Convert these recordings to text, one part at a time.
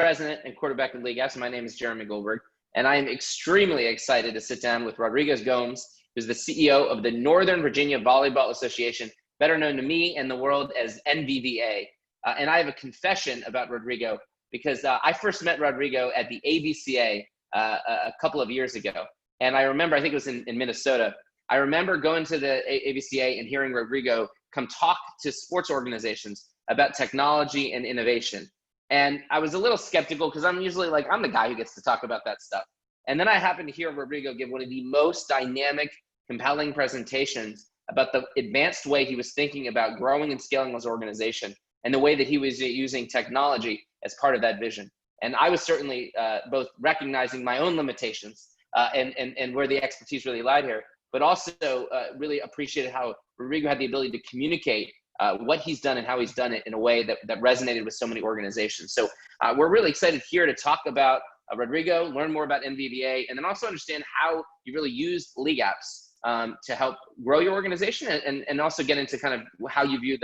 President and quarterback of League Apps. My name is Jeremy Goldberg, and I am extremely excited to sit down with Rodriguez Gomes, who's the CEO of the Northern Virginia Volleyball Association, better known to me and the world as NVVA. And I have a confession about Rodrigo because I first met Rodrigo at the AVCA a couple of years ago. And I remember, I think it was in Minnesota, I remember going to the AVCA and hearing Rodrigo come talk to sports organizations about technology and innovation. And I was a little skeptical because I'm usually like, I'm the guy who gets to talk about that stuff. And then I happened to hear Rodrigo give one of the most dynamic, compelling presentations about the advanced way he was thinking about growing and scaling his organization and the way that he was using technology as part of that vision. And I was certainly both recognizing my own limitations and where the expertise really lied here, but also really appreciated how Rodrigo had the ability to communicate what he's done and how he's done it in a way that resonated with so many organizations. So we're really excited here to talk about Rodrigo, learn more about NVVA, and then also understand how you really used League Apps to help grow your organization and also get into kind of how you view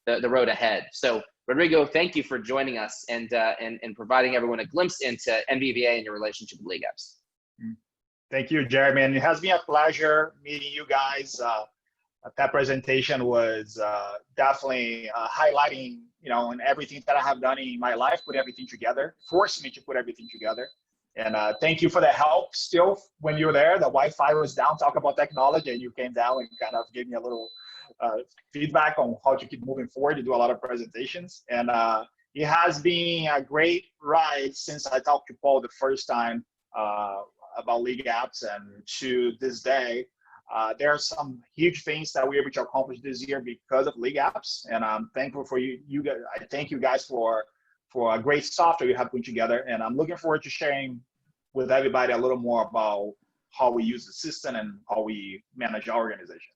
the road ahead. So Rodrigo, thank you for joining us and providing everyone a glimpse into NVVA and your relationship with League Apps. Thank you, Jeremy. And it has been a pleasure meeting you guys. That presentation was definitely highlighting, and everything that I have done in my life, put everything together, forced me to put everything together. And thank you for the help. Still, when you were there, the Wi-Fi was down, talk about technology, and you came down and kind of gave me a little feedback on how to keep moving forward to do a lot of presentations. And it has been a great ride since I talked to Paul the first time about League Apps, and to this day, there are some huge things that we were able to accomplish this year because of League Apps, and I'm thankful for you guys. I thank you guys for a great software you have put together, and I'm looking forward to sharing with everybody a little more about how we use the system and how we manage our organization.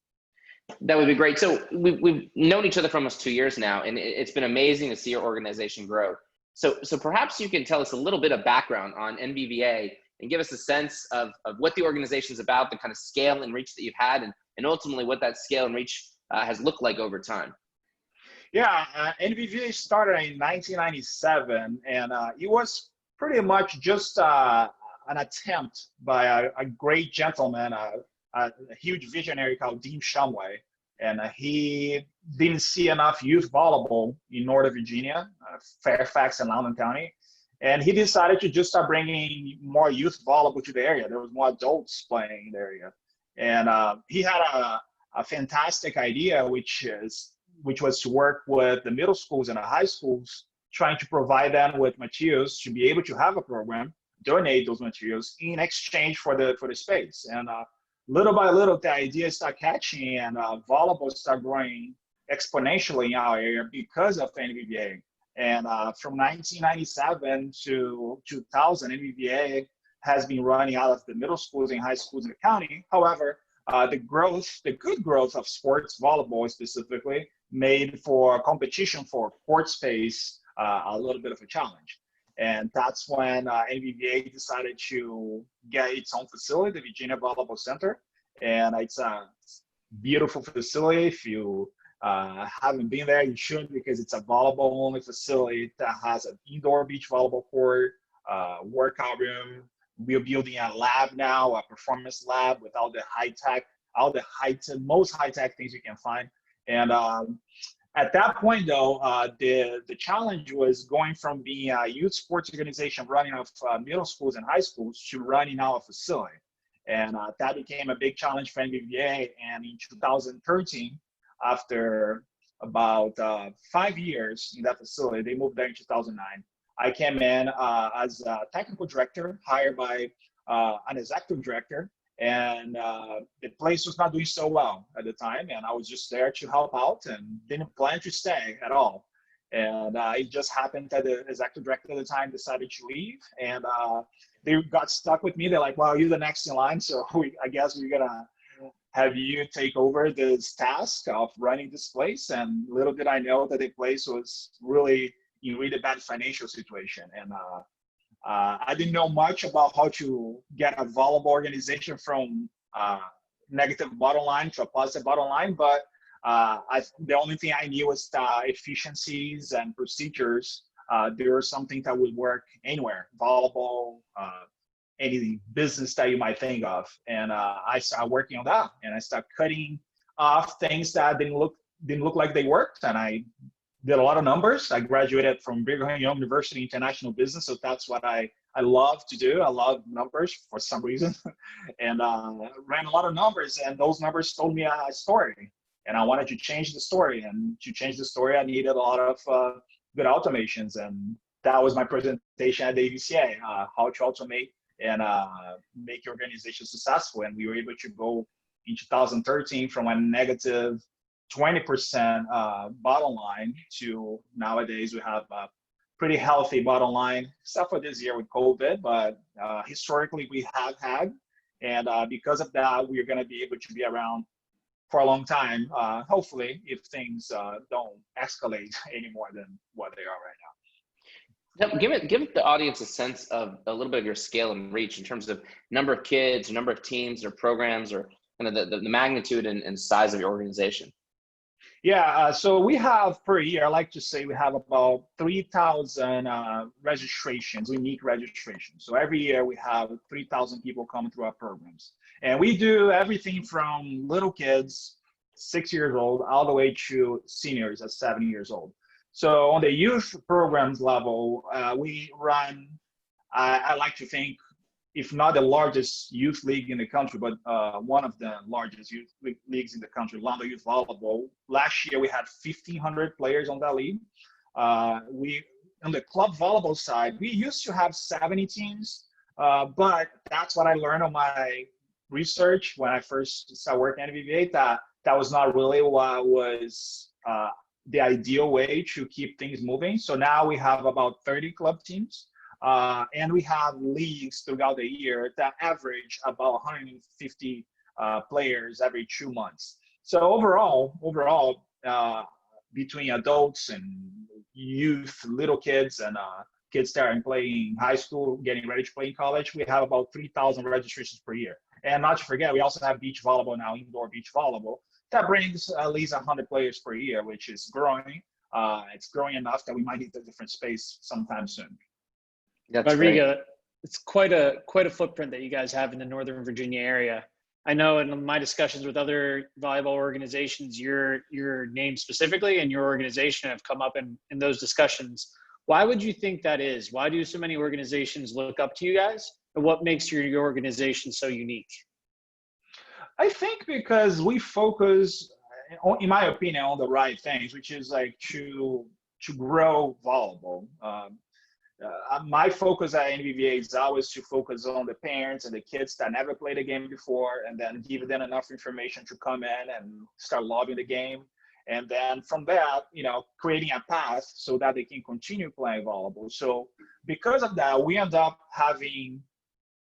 That would be great. So we've known each other for almost 2 years now, and it's been amazing to see your organization grow. So perhaps you can tell us a little bit of background on NVVA and give us a sense of what the organization is about, the kind of scale and reach that you've had, and ultimately what that scale and reach has looked like over time. Yeah, NVVA started in 1997, and it was pretty much just an attempt by a great gentleman, a huge visionary called Dean Shumway. And he didn't see enough youth volleyball in Northern Virginia, Fairfax and Loudoun County. And he decided to just start bringing more youth volleyball to the area. There was more adults playing in the area. And he had a fantastic idea, which was to work with the middle schools and the high schools, trying to provide them with materials to be able to have a program, donate those materials in exchange for the space. And little by little, the idea started catching, and volleyball started growing exponentially in our area because of NVVA. And from 1997 to 2000, NVVA has been running out of the middle schools and high schools in the county. However, the good growth of sports, volleyball specifically, made for competition for court space a little bit of a challenge. And that's when NVVA decided to get its own facility, the Virginia Volleyball Center. And it's a beautiful facility. If you haven't been there, you should, because it's a volleyball only facility that has an indoor beach volleyball court, workout room. We're building a lab now, a performance lab with all the most high-tech things you can find. And at that point, though, the challenge was going from being a youth sports organization running off middle schools and high schools to running out a facility. And that became a big challenge for NVVA. And in 2013, after about 5 years in that facility, they moved there in 2009. I came in as a technical director, hired by an executive director, and the place was not doing so well at the time, and I was just there to help out and didn't plan to stay at all. And it just happened that the executive director at the time decided to leave, and they got stuck with me. They're like, well, you're the next in line, so I guess we're gonna have you take over this task of running this place. And little did I know that the place was really in really bad financial situation. And I didn't know much about how to get a volleyball organization from negative bottom line to a positive bottom line, but the only thing I knew was the efficiencies and procedures there are some things that would work anywhere, volleyball, any business that you might think of. And I started working on that, and I started cutting off things that didn't look like they worked. And I did a lot of numbers. I graduated from Brigham Young University International Business, so that's what I love to do. I love numbers for some reason, and ran a lot of numbers, and those numbers told me a story, and I wanted to change the story. And to change the story, I needed a lot of good automations, and that was my presentation at the AVCA, how to automate and make your organization successful. And we were able to go in 2013 from a negative 20% bottom line to nowadays we have a pretty healthy bottom line, except for this year with COVID, but historically we have had. And because of that, we're going to be able to be around for a long time, hopefully, if things don't escalate any more than what they are right now. Give the audience a sense of a little bit of your scale and reach in terms of number of kids, number of teams or programs, or kind of the magnitude and size of your organization. Yeah, so we have per year, I like to say we have about 3,000 registrations, unique registrations. So every year we have 3,000 people coming through our programs. And we do everything from little kids, 6 years old, all the way to seniors at 70 years old. So on the youth programs level, we run, I like to think, if not the largest youth league in the country, but one of the largest youth leagues in the country, Lando Youth Volleyball. Last year, we had 1,500 players on that league. On the club volleyball side, we used to have 70 teams, but that's what I learned on my research when I first started working at NVVA, that was not really what was the ideal way to keep things moving. So now we have about 30 club teams. And we have leagues throughout the year that average about 150 players every 2 months. So overall, between adults and youth, little kids, and kids starting playing high school, getting ready to play in college, we have about 3,000 registrations per year. And not to forget, we also have beach volleyball now, indoor beach volleyball. That brings at least 100 players per year, which is growing. It's growing enough that we might need a different space sometime soon. That's Rodrigo, great. It's quite a footprint that you guys have in the Northern Virginia area. I know in my discussions with other volleyball organizations, your name specifically and your organization have come up in those discussions. Why would you think that is? Why do so many organizations look up to you guys? And what makes your organization so unique? I think because we focus, in my opinion, on the right things, which is like to grow volleyball. My focus at NVVA is always to focus on the parents and the kids that never played the game before, and then give them enough information to come in and start loving the game. And then from that, creating a path so that they can continue playing volleyball. So because of that, we end up having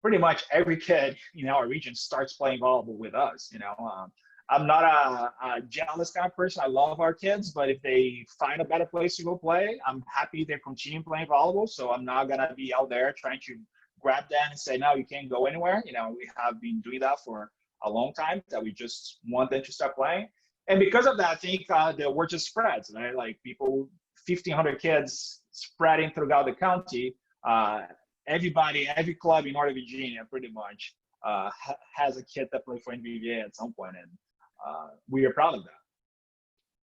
pretty much every kid in our region starts playing volleyball with us. I'm not a jealous kind of person. I love our kids, but if they find a better place to go play, I'm happy they continue playing volleyball. So I'm not going to be out there trying to grab them and say, no, you can't go anywhere. We have been doing that for a long time, that we just want them to start playing. And because of that, I think the word just spreads, right? Like people, 1,500 kids spreading throughout the county. Every club in Northern Virginia pretty much has a kid that played for NVVA at some point. And we are proud of that.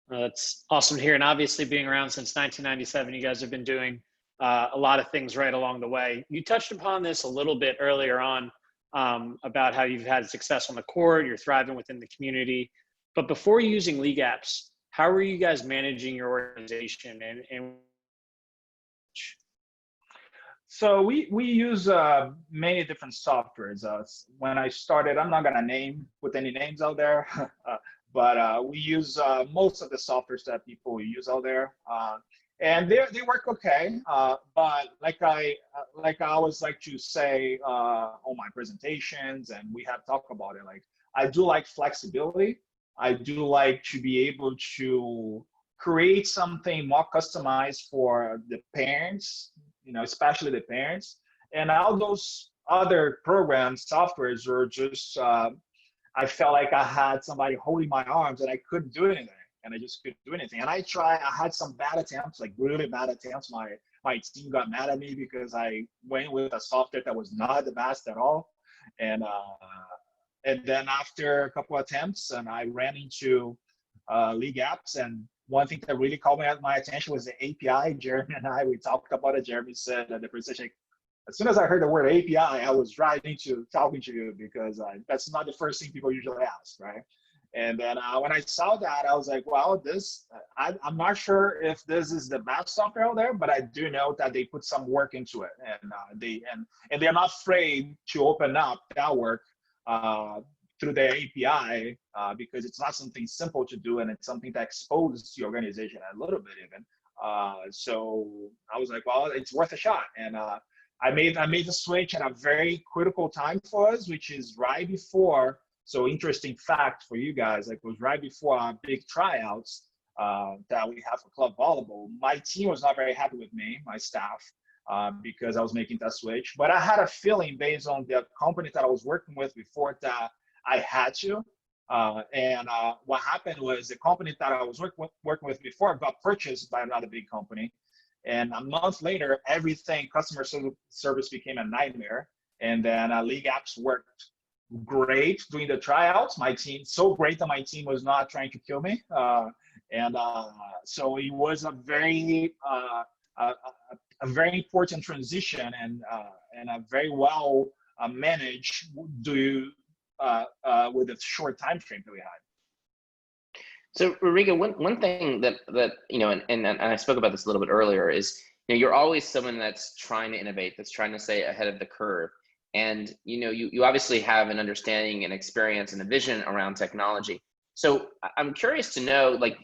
That's awesome to hear. And obviously being around since 1997, you guys have been doing a lot of things right along the way. You touched upon this a little bit earlier on about how you've had success on the court, you're thriving within the community. But before using league apps, how are you guys managing your organization? And So we use many different softwares. When I started, I'm not gonna put any names out there, but we use most of the softwares that people use out there, and they work okay. But like I always like to say on my presentations, and we have talked about it. Like I do like flexibility. I do like to be able to create something more customized for the parents. Especially the parents, and all those other programs, softwares were just, I felt like I had somebody holding my arms and I couldn't do anything, and I just couldn't do anything. And I had some bad attempts, like really bad attempts. my team got mad at me because I went with a software that was not the best at all. And then after a couple of attempts, and I ran into league apps. And one thing that really caught my attention was the API. Jeremy and we talked about it. Jeremy said at the presentation, as soon as I heard the word API, I was right into talking to you because that's not the first thing people usually ask, right? And then when I saw that, I was like, well, I'm not sure if this is the best software out there, but I do know that they put some work into it, and they're not afraid to open up that work through their API because it's not something simple to do, and it's something that exposes the organization a little bit even. So I was like, well, it's worth a shot, and I made the switch at a very critical time for us, which is right before. So interesting fact for you guys, like it was right before our big tryouts that we have for club volleyball. My team was not very happy with me, my staff, because I was making that switch. But I had a feeling based on the company that I was working with before that I had to. What happened was the company that I was working with before got purchased by another big company. And a month later, everything, customer service became a nightmare. And then League Apps worked great doing the tryouts. My team, so great that my team was not trying to kill me. So it was a very important transition and a very well managed with a short time frame that we had. So Rodrigo, one thing that and I spoke about this a little bit earlier is, you're always someone that's trying to innovate, that's trying to stay ahead of the curve. And you obviously have an understanding and experience and a vision around technology. So I'm curious to know, like,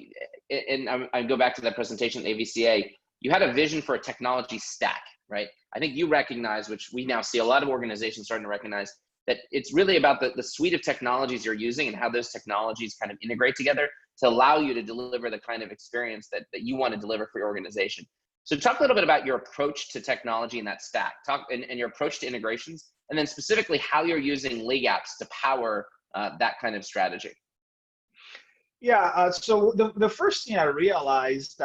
and I go back to that presentation at AVCA, you had a vision for a technology stack, right? I think you recognize, which we now see a lot of organizations starting to recognize, that it's really about the suite of technologies you're using and how those technologies kind of integrate together to allow you to deliver the kind of experience that you want to deliver for your organization. So talk a little bit about your approach to technology in that stack, and your approach to integrations, and then specifically how you're using League Apps to power that kind of strategy. Yeah, so the first thing I realized,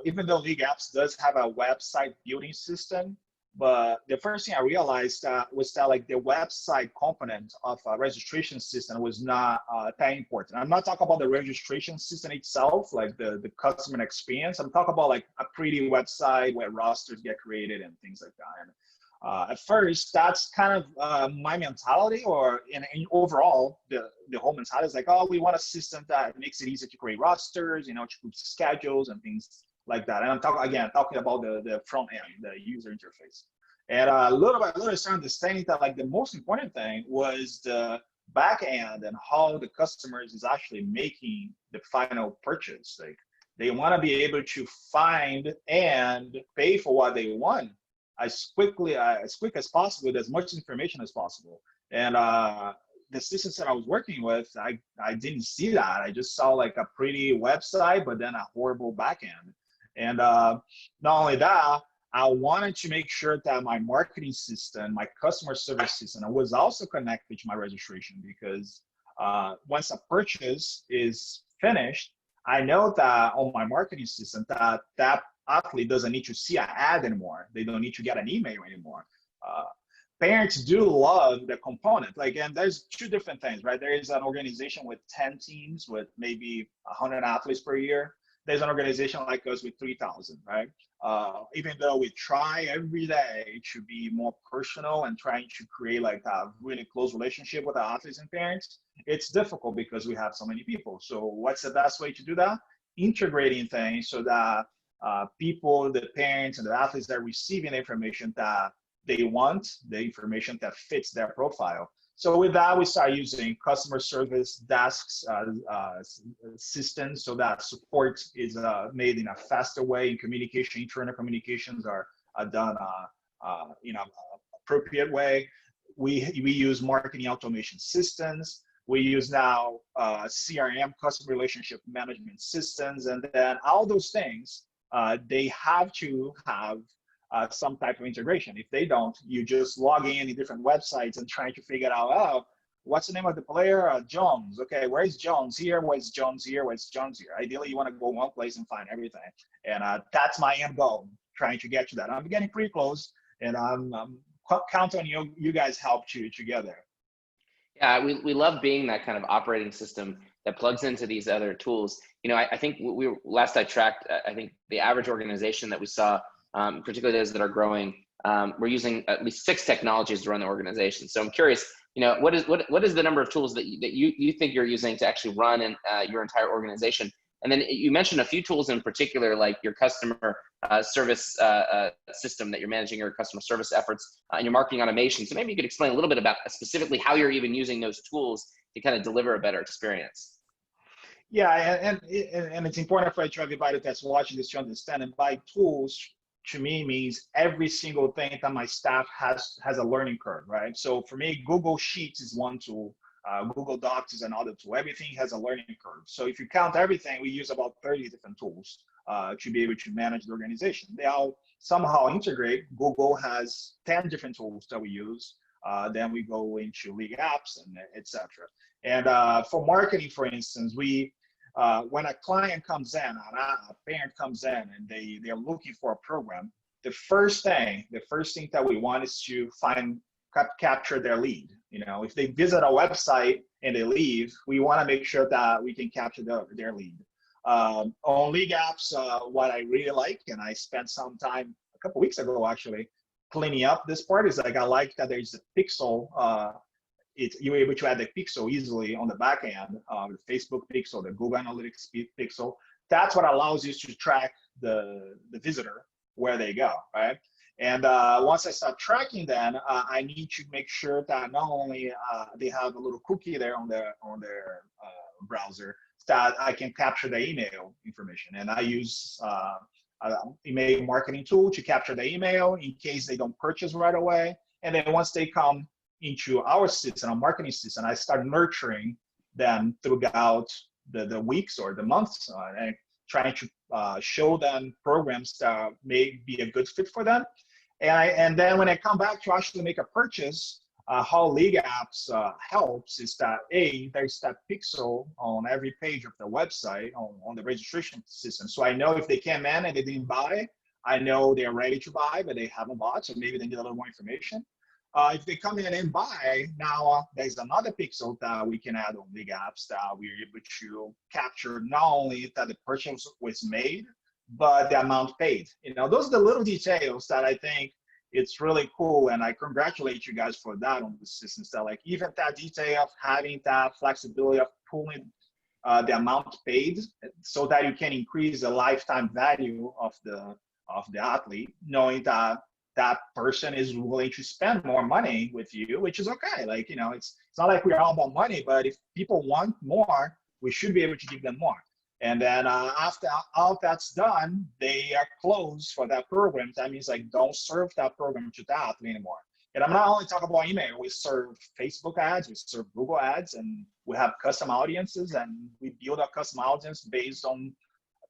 even though League Apps does have a website building system, but the first thing I realized was that like the website component of a registration system was not that important. I'm not talking about the registration system itself, like the customer experience. I'm talking about like a pretty website where rosters get created and things like that. And at first, that's kind of my mentality, or in overall, the whole mentality is like, oh, we want a system that makes it easy to create rosters, to put schedules and things like that. And I'm talking about the front end, the user interface. And little by little, I started understanding that like the most important thing was the back end and how the customers is actually making the final purchase. Like they want to be able to find and pay for what they want as quick as possible with as much information as possible. And the systems that I was working with, I didn't see that. I just saw like a pretty website, but then a horrible backend. And not only that, I wanted to make sure that my marketing system, my customer service system, was also connected to my registration, because once a purchase is finished, I know that on my marketing system that athlete doesn't need to see an ad anymore. They don't need to get an email anymore. Parents do love the component. Like, and there's two different things, right? There is an organization with 10 teams with maybe 100 athletes per year. There's an organization like us with 3,000, right? Even though we try every day to be more personal and trying to create like a really close relationship with our athletes and parents, it's difficult because we have so many people. So what's the best way to do that? Integrating things so that people, the parents and the athletes that are receiving the information that they want, the information that fits their profile. So with that, we start using customer service desks, systems, so that support is made in a faster way, and internal communications are done in an appropriate way. We use marketing automation systems. We use now CRM, customer relationship management systems, and then all those things, they have to have some type of integration. If they don't, you just log in different websites and trying to figure out, oh, what's the name of the player? Jones. Okay, where's Jones here? Where's Jones here? Where's Jones here? Ideally, you want to go one place and find everything. And that's my end goal. trying to get to that. I'm getting pretty close, and I'm counting on you guys help together. Yeah, we love being that kind of operating system that plugs into these other tools. I think last I tracked, I think the average organization that we saw, particularly those that are growing, we're using at least 6 technologies to run the organization. So I'm curious, what is the number of tools that you think you're using to actually run your entire organization? And then you mentioned a few tools in particular, like your customer service system that you're managing your customer service efforts and your marketing automation. So maybe you could explain a little bit about specifically how you're even using those tools to kind of deliver a better experience. Yeah, and it's important for everybody that's watching this to understand. And by tools, to me, means every single thing that my staff has a learning curve, right? So for me, Google Sheets is one tool. Google Docs is another tool. Everything has a learning curve. So if you count everything, we use about 30 different tools to be able to manage the organization. They all somehow integrate. Google has 10 different tools that we use. Then we go into League Apps and etc. And for marketing, for instance, when a client comes in, a parent comes in, and they're looking for a program, the first thing that we want is to capture their lead. If they visit our website and they leave, we want to make sure that we can capture their lead. On League Apps, what I really like, and I spent some time a couple weeks ago actually cleaning up this part, is like I like that there's a pixel. You're able to add the pixel easily on the back end, the Facebook pixel, the Google Analytics pixel. That's what allows you to track the visitor where they go, right? And once I start tracking them, I need to make sure that not only they have a little cookie there on their browser, that I can capture the email information. And I use an email marketing tool to capture the email in case they don't purchase right away. And then once they come into our system, our marketing system, I start nurturing them throughout the weeks or the months, and trying to show them programs that may be a good fit for them. And then when I come back to actually make a purchase, how League Apps helps is that there's that pixel on every page of the website on the registration system. So I know if they came in and they didn't buy, I know they're ready to buy, but they haven't bought, so maybe they need a little more information. If they come in and buy, now there's another pixel that we can add on League Apps that we're able to capture not only that the purchase was made, but the amount paid. Those are the little details that I think it's really cool, and I congratulate you guys for that on the systems. That like even that detail of having that flexibility of pulling the amount paid, so that you can increase the lifetime value of the athlete, knowing that that person is willing to spend more money with you, which is okay. Like, it's not like we're all about money, but if people want more, we should be able to give them more. And then after all that's done, they are closed for that program. That means like don't serve that program to that athlete anymore. And I'm not only talking about email. We serve Facebook ads, we serve Google ads, and we have custom audiences, and we build our custom audience based on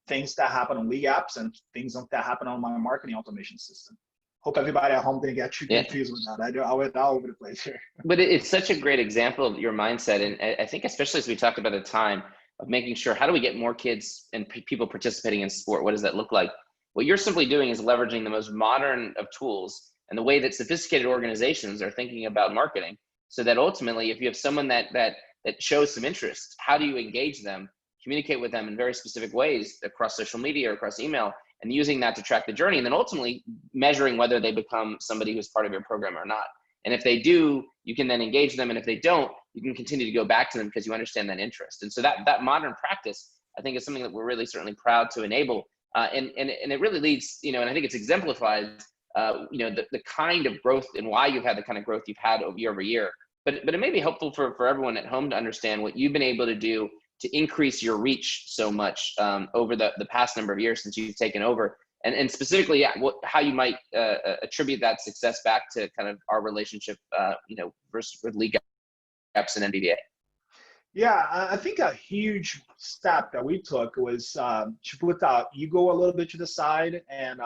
things that happen on League Apps and things that happen on my marketing automation system. Hope everybody at home didn't get too confused with that. I went all over the place here. But it's such a great example of your mindset. And I think especially as we talked about the time of making sure, how do we get more kids and people participating in sport? What does that look like? What you're simply doing is leveraging the most modern of tools and the way that sophisticated organizations are thinking about marketing, so that ultimately, if you have someone that shows some interest, how do you engage them, communicate with them in very specific ways across social media or across email, and using that to track the journey, and then ultimately measuring whether they become somebody who's part of your program or not. And if they do, you can then engage them. And if they don't, you can continue to go back to them because you understand that interest. And so that modern practice, I think, is something that we're really certainly proud to enable. And it really leads, and I think it's exemplified, the kind of growth and why you've had the kind of growth you've had year over year. But it may be helpful for everyone at home to understand what you've been able to do to increase your reach so much over the past number of years since you've taken over, and specifically how you might attribute that success back to kind of our relationship, versus with League Apps and NBVA. Yeah, I think a huge step that we took was to put our ego a little bit to the side and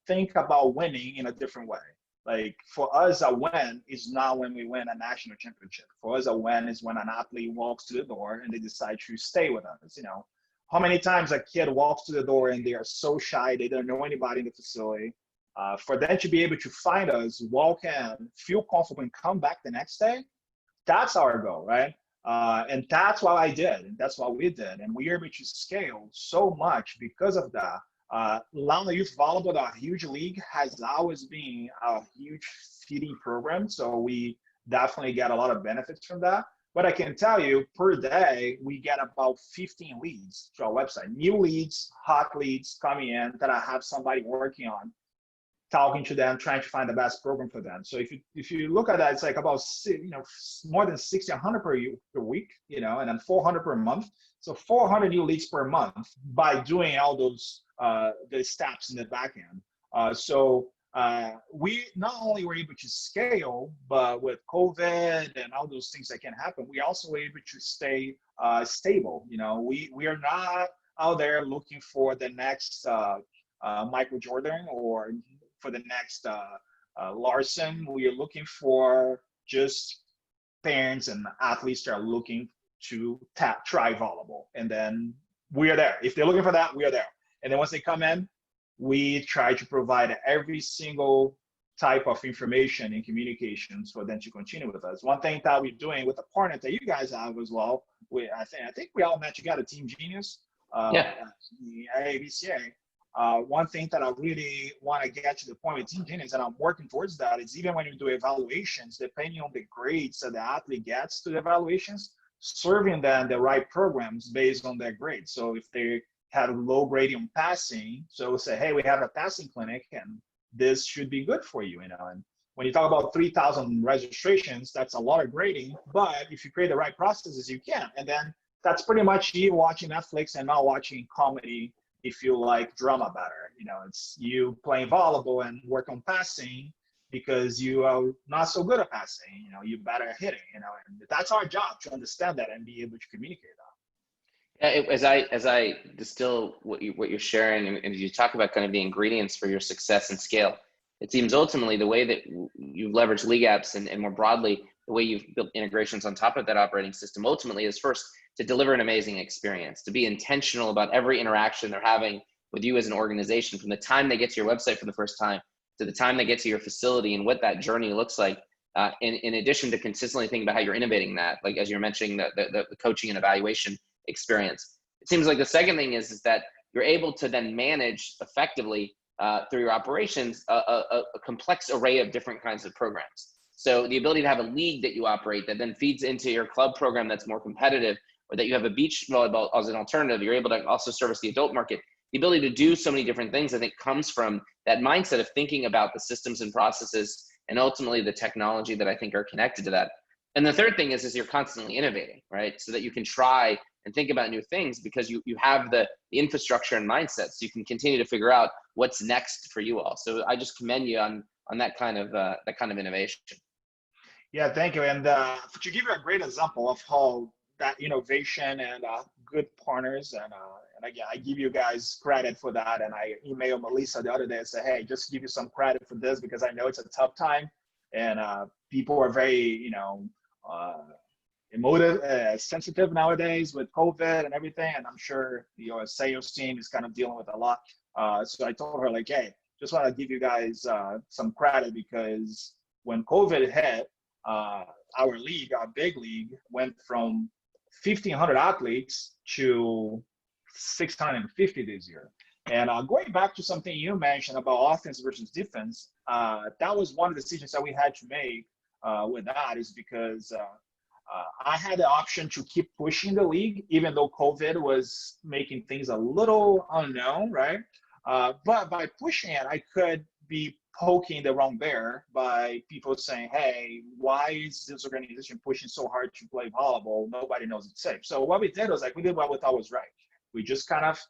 think about winning in a different way. Like for us, a win is not when we win a national championship. For us, a win is when an athlete walks to the door and they decide to stay with us. How many times a kid walks to the door and they are so shy, they don't know anybody in the facility. For them to be able to find us, walk in, feel comfortable, and come back the next day, that's our goal, right? And that's what I did, and that's what we did, and we were able to scale so much because of that. Lama Youth Volleyball, a huge league, has always been a huge feeding program, so we definitely get a lot of benefits from that. But I can tell you, per day, we get about 15 leads to our website. New leads, hot leads coming in that I have somebody working on, talking to them, trying to find the best program for them. So if you look at that, it's like about more than 60, 100 per week, and then 400 per month. So 400 new leads per month by doing all those the steps in the back end. We not only were able to scale, but with COVID and all those things that can happen, we also were able to stay stable. We are not out there looking for the next Michael Jordan or for the next Larson. We are looking for just parents and athletes that are looking to try volleyball. And then we are there. If they're looking for that, we are there. And then once they come in, we try to provide every single type of information and communications for them to continue with us. One thing that we're doing with the partner that you guys have as well, I think we all met together, Team Genius, the ABCA. One thing that I really want to get to the point with Team Genius, and I'm working towards that, is even when you do evaluations, depending on the grades that the athlete gets to the evaluations, serving them the right programs based on their grades. So if they had a low grading on passing, so say, hey, we have a passing clinic and this should be good for you, And when you talk about 3,000 registrations, that's a lot of grading, but if you create the right processes, you can. And then that's pretty much you watching Netflix and not watching comedy if you like drama better. It's you playing volleyball and work on passing because you are not so good at passing, you're better at hitting, and that's our job, to understand that and be able to communicate that. Yeah, as I distill what you're sharing, and as you talk about kind of the ingredients for your success and scale, it seems ultimately the way that you leverage league apps and more broadly the way you've built integrations on top of that operating system ultimately is first to deliver an amazing experience, to be intentional about every interaction they're having with you as an organization, from the time they get to your website for the first time to the time they get to your facility, and what that journey looks like. In addition to consistently thinking about how you're innovating that, like as you're mentioning the coaching and evaluation experience. It seems like the second thing is that you're able to then manage effectively through your operations a complex array of different kinds of programs. So the ability to have a league that you operate that then feeds into your club program that's more competitive, or that you have a beach volleyball as an alternative, you're able to also service the adult market. The ability to do so many different things, I think, comes from that mindset of thinking about the systems and processes and ultimately the technology that I think are connected to that. And the third thing is you're constantly innovating, right? So that you can try and think about new things because you have the infrastructure and mindset, so you can continue to figure out what's next for you all. So I just commend you on that kind of innovation. Yeah, thank you. And to give you a great example of how that innovation and good partners, and again, I give you guys credit for that. And I emailed Melissa the other day and said, hey, just give you some credit for this because I know it's a tough time, and people are very, emotive, sensitive nowadays with COVID and everything. And I'm sure your sales team is kind of dealing with a lot. So I told her, like, hey, just want to give you guys some credit because when COVID hit, our league, our big league, went from 1,500 athletes to 650 this year. And going back to something you mentioned about offense versus defense, that was one of the decisions that we had to make with that, is because I had the option to keep pushing the league, even though COVID was making things a little unknown, right? But by pushing it, I could be poking the wrong bear by people saying, hey, why is this organization pushing so hard to play volleyball? Nobody knows it's safe. So what we did was, we did what we thought was right. We just kind of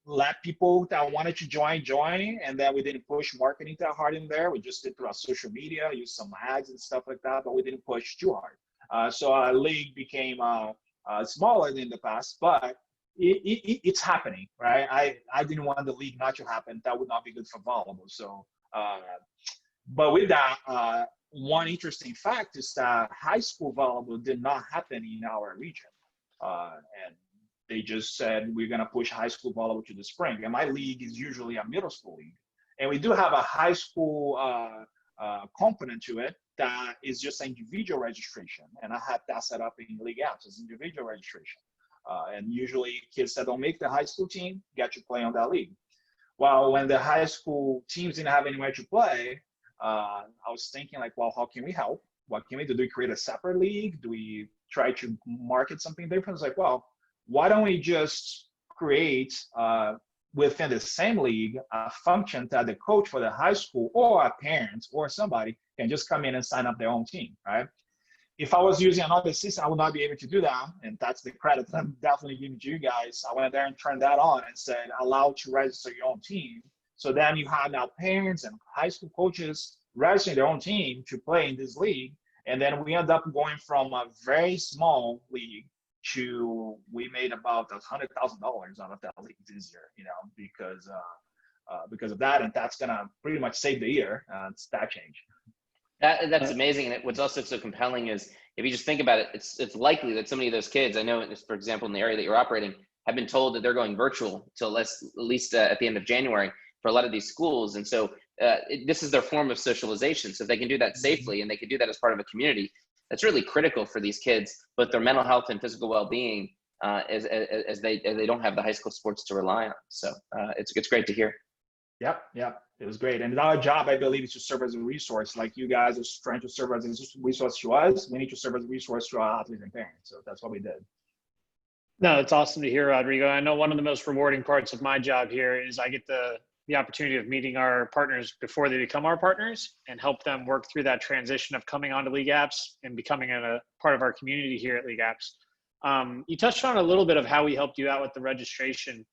let people that wanted to join, and then we didn't push marketing that hard in there. We just did through our social media, use some ads and stuff like that, but we didn't push too hard. So our league became smaller than in the past, but it's happening, right? I didn't want the league not to happen. That would not be good for volleyball. So, but with that, one interesting fact is that high school volleyball did not happen in our region. And they just said, we're going to push high school volleyball to the spring. And my league is usually a middle school league. And we do have a high school component to it that is just individual registration. And I have that set up in League Apps as individual registration. And usually kids that don't make the high school team get to play on that league. Well, when the high school teams didn't have anywhere to play, I was thinking like, well, how can we help? What can we do? Do we create a separate league? Do we try to market something different? It's like, well, why don't we just create within the same league a function that the coach for the high school or a parent or somebody can just come in and sign up their own team, right? If I was using another system, I would not be able to do that. And that's the credit that I'm definitely giving to you guys. I went there and turned that on and said, allow to register your own team. So then you have now parents and high school coaches registering their own team to play in this league. And then we end up going from a very small league to, we made about $100,000 out of that league this year, you know, because of that. And that's going to pretty much save the year. It's that change. That's amazing. And what's also so compelling is if you just think about it, it's likely that so many of those kids, I know, for example, in the area that you're operating, have been told that they're going virtual till at least at the end of January for a lot of these schools. And so this is their form of socialization. So if they can do that safely and they can do that as part of a community, that's really critical for these kids, both their mental health and physical well-being, as they don't have the high school sports to rely on. So it's great to hear. Yep. It was great. And our job, I believe, is to serve as a resource. Like you guys are trying to serve as a resource to us. We need to serve as a resource to our athletes and parents. So that's what we did. No, it's awesome to hear, Rodrigo. I know one of the most rewarding parts of my job here is I get the opportunity of meeting our partners before they become our partners and help them work through that transition of coming onto League Apps and becoming a part of our community here at League Apps. You touched on a little bit of how we helped you out with the registration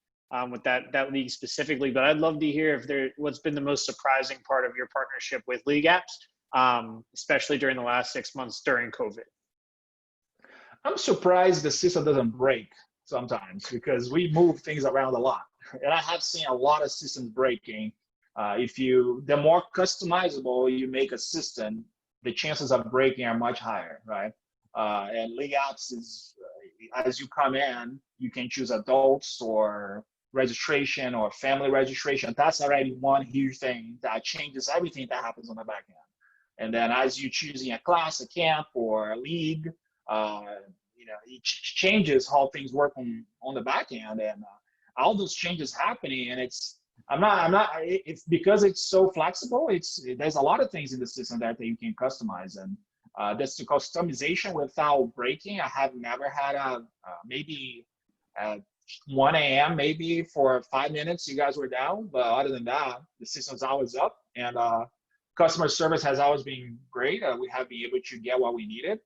with that league specifically, but I'd love to hear what's been the most surprising part of your partnership with League Apps, especially during the last 6 months during COVID. I'm surprised the system doesn't break sometimes because we move things around a lot. And I have seen a lot of systems breaking. The more customizable you make a system, the chances of breaking are much higher, right? And League Apps is, as you come in, you can choose adults or registration or family registration. That's already one huge thing that changes everything that happens on the back end. And then as you choosing a class, a camp, or a league, it changes how things work on the back end, and all those changes happening. And it's because it's so flexible. There's a lot of things in the system that you can customize, and that's the customization without breaking. I have never had maybe 1 a.m. maybe for 5 minutes you guys were down, but other than that, the system's always up, and customer service has always been great. We have been able to get what we needed.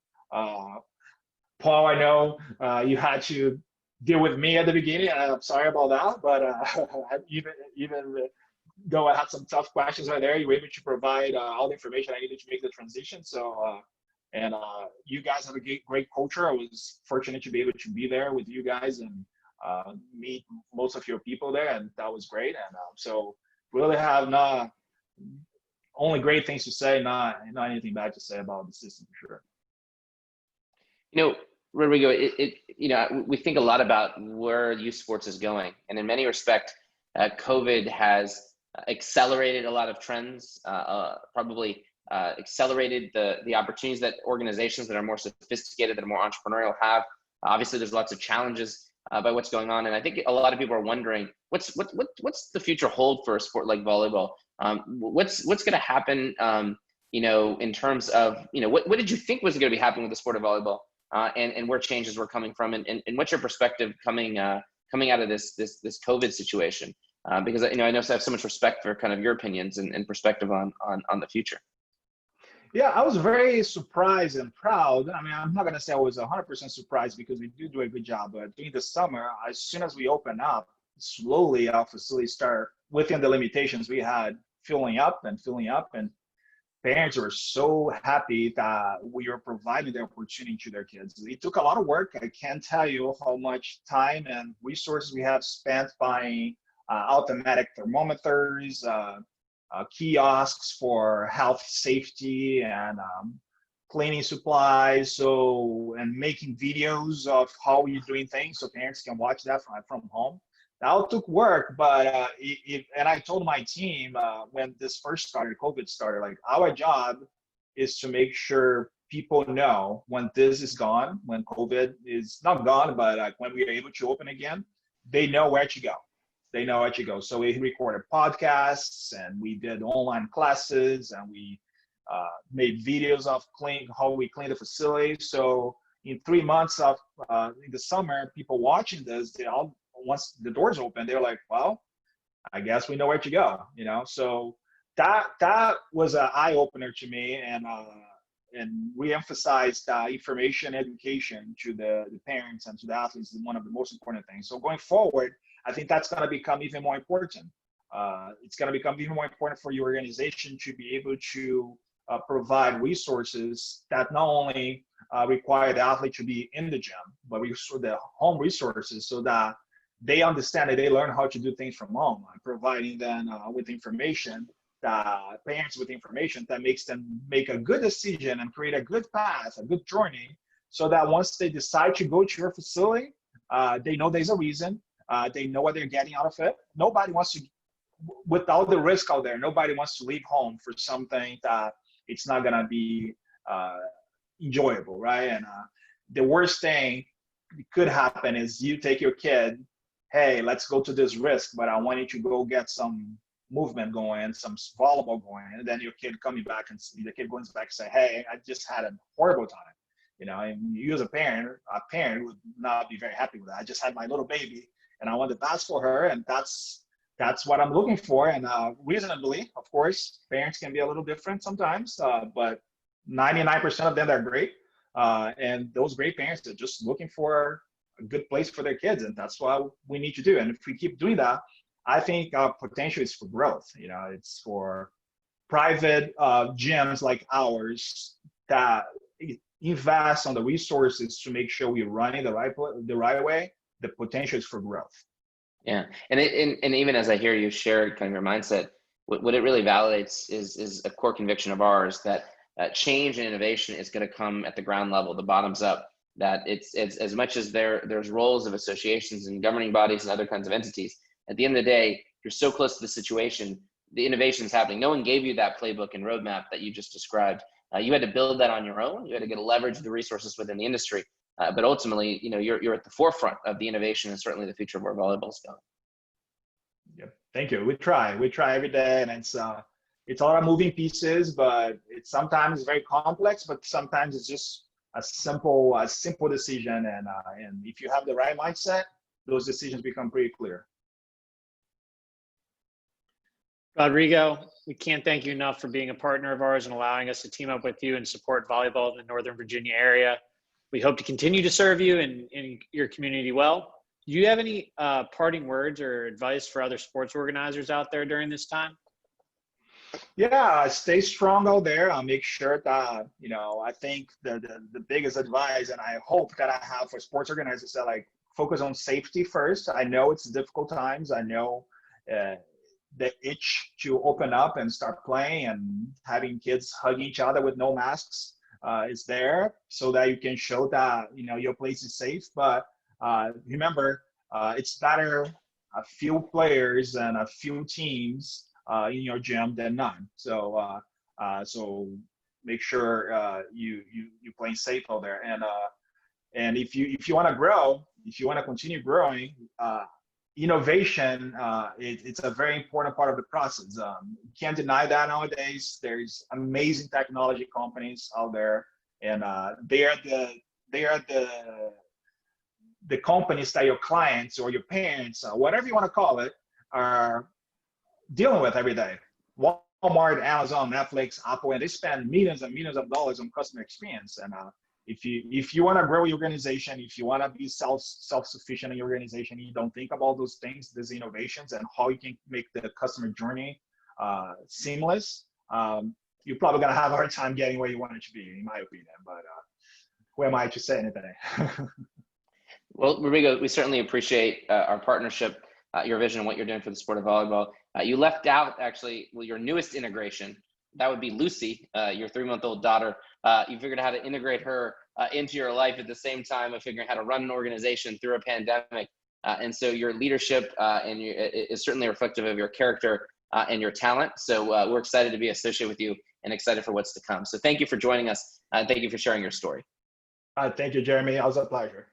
Paul, I know you had to deal with me at the beginning. I'm sorry about that, but even though I had some tough questions right there, you were able to provide all the information I needed to make the transition. So, you guys have a great culture. I was fortunate to be able to be there with you guys and meet most of your people there, and that was great. And so really have not only great things to say, not anything bad to say about the system for sure. Rodrigo, we think a lot about where youth sports is going, and in many respects, COVID has accelerated a lot of trends, probably accelerated the opportunities that organizations that are more sophisticated, that are more entrepreneurial have. Obviously, there's lots of challenges by what's going on, and I think a lot of people are wondering what's the future hold for a sport like volleyball. What's going to happen? In terms of what did you think was going to be happening with the sport of volleyball, and where changes were coming from, and what's your perspective coming out of this COVID situation? Because I know I have so much respect for kind of your opinions and perspective on the future. Yeah, I was very surprised and proud. I mean, I'm not going to say I was 100% surprised because we do a good job. But during the summer, as soon as we open up, slowly our facilities start within the limitations we had filling up. And parents were so happy that we were providing the opportunity to their kids. It took a lot of work. I can't tell you how much time and resources we have spent buying automatic thermometers, kiosks for health, safety, and cleaning supplies. And making videos of how you're doing things so parents can watch that from home. that all took work, but and I told my team when this first started, COVID started, like our job is to make sure people know when this is gone, when COVID is not gone, but like when we are able to open again, they know where to go. They know where to go. So we recorded podcasts and we did online classes and we made videos of how we clean the facility. So in 3 months of in the summer, people watching this, they all, once the doors open, they're like, well, I guess we know where to go, you know? So that was an eye opener to me, and we emphasized information education to the parents and to the athletes is one of the most important things. So going forward, I think that's going to become even more important. It's going to become even more important for your organization to be able to provide resources that not only require the athlete to be in the gym, but the home resources so that they understand that they learn how to do things from home, providing them with information, parents with information that makes them make a good decision and create a good path, a good journey, so that once they decide to go to your facility, they know there's a reason, they know what they're getting out of it. Nobody wants to, without the risk out there, nobody wants to leave home for something that it's not gonna be enjoyable, right? And the worst thing could happen is you take your kid, hey, let's go to this risk, but I want you to go get some movement going, some volleyball going, and then your kid coming back and the kid goes back and say, hey, I just had a horrible time. You know, and you as a parent would not be very happy with that. I just had my little baby and I want the best for her, and that's what I'm looking for. And reasonably, of course, parents can be a little different sometimes, but 99% of them are great. And those great parents are just looking for a good place for their kids, and that's what we need to do. And if we keep doing that, I think our potential is for growth. You know, it's for private gyms like ours that invest on the resources to make sure we're running the right way. The potential is for growth. Yeah, and even as I hear you share kind of your mindset, what it really validates is a core conviction of ours that change and innovation is going to come at the ground level, the bottoms up. That it's as much as there's roles of associations and governing bodies and other kinds of entities. At the end of the day, you're so close to the situation, the innovation is happening. No one gave you that playbook and roadmap that you just described. You had to build that on your own. You had to get a leverage the resources within the industry. But ultimately, you know, you're at the forefront of the innovation and certainly the future of where volleyball is going. Yep. Thank you. We try every day, and it's a lot of moving pieces, but it's sometimes very complex, but sometimes it's just a simple decision. And if you have the right mindset, those decisions become pretty clear. Rodrigo, we can't thank you enough for being a partner of ours and allowing us to team up with you and support volleyball in the Northern Virginia area. We hope to continue to serve you and your community well. Do you have any parting words or advice for other sports organizers out there during this time? Yeah, stay strong out there. I'll make sure that, you know, I think the biggest advice, and I hope that I have for sports organizers, that like focus on safety first. I know it's difficult times. I know the itch to open up and start playing and having kids hug each other with no masks is there, so that you can show that, you know, your place is safe. But remember, it's better a few players and a few teams in your gym than none. So so make sure you playing safe out there. And if you want to grow, if you want to continue growing, innovation, it's a very important part of the process. You can't deny that nowadays. There's amazing technology companies out there, and they are the companies that your clients or your parents, whatever you want to call it, are dealing with every day. Walmart, Amazon, Netflix, Apple, and they spend millions and millions of dollars on customer experience. And if you want to grow your organization, if you want to be self-sufficient in your organization, you don't think about those things, these innovations, and how you can make the customer journey seamless, you're probably going to have a hard time getting where you want it to be, in my opinion. But who am I to say anything? Well, Rodrigo, we certainly appreciate our partnership, your vision, and what you're doing for the sport of volleyball. You left out, actually, well, your newest integration. That would be Lucy, your 3-month-old daughter. You figured out how to integrate her into your life at the same time of figuring out how to run an organization through a pandemic. And so your leadership is certainly reflective of your character and your talent. So we're excited to be associated with you and excited for what's to come. So thank you for joining us. Thank you for sharing your story. Thank you, Jeremy. It was a pleasure.